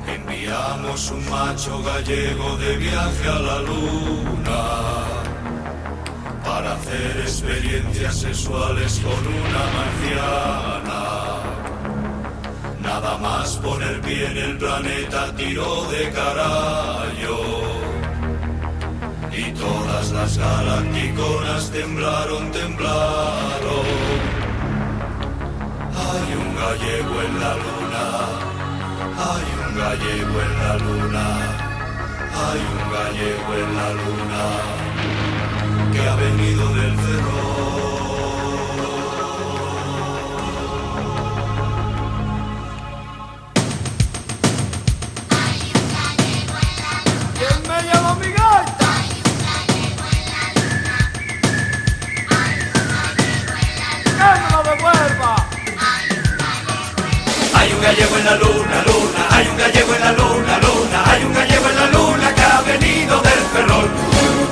Enviamos un macho gallego de viaje a la luna para hacer experiencias sexuales con una marciana. Nada más poner pie en el planeta tiró de carallo y todas las galacticonas temblaron. Hay un gallego en la luna, hay un gallego en la luna, hay un gallego en la luna que ha venido del Ferrol. ¿Quién me lleva mi gaita? ¡Que me lo devuelva! Hay un gallego en la luna, luna, hay un gallego en la luna, luna, hay un gallego en la luna que ha venido del Ferrol.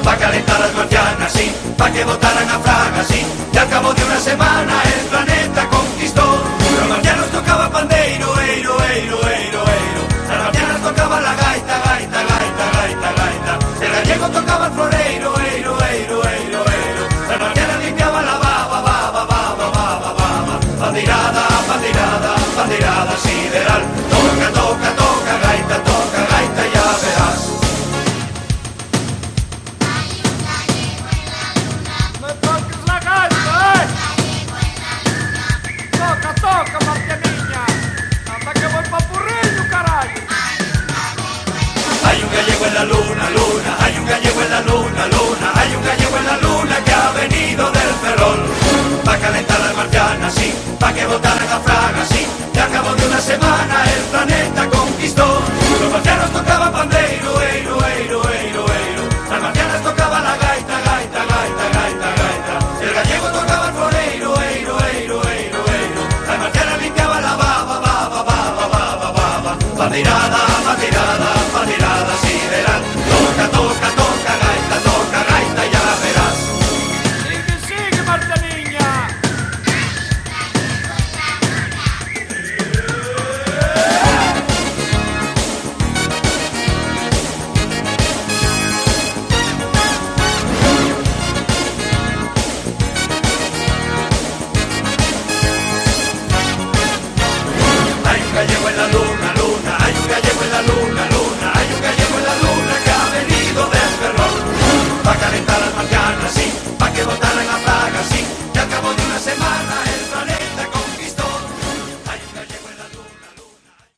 Pa' calentar las marcianas, sí, pa' que votaran a Fraga, sí, y al cabo de una semana el planeta conquistó. Los marcianos tocaban pandeiro, eiro, eiro, eiro, eiro. Las marcianas tocaban la gaita, gaita, gaita, gaita, gaita. El gallego tocaba el floreiro, eiro, eiro, eiro, eiro. Las marcianas limpiaban la baba, baba, baba, baba, baba. Bandeirada, bandeirada, bandeirada sideral. Toca, toca, toca, gaita, ya verás. ¡Me toques la gaita, Toca, toca, marcianiña. Anda que voy pa' Purriño, carajo. Hay un gallego en la luna, luna, hay un gallego en la luna, luna, hay un gallego en la luna que ha venido del Ferrol. Pa' calentar las marcianas, sí, pa' que votaran a Fraga,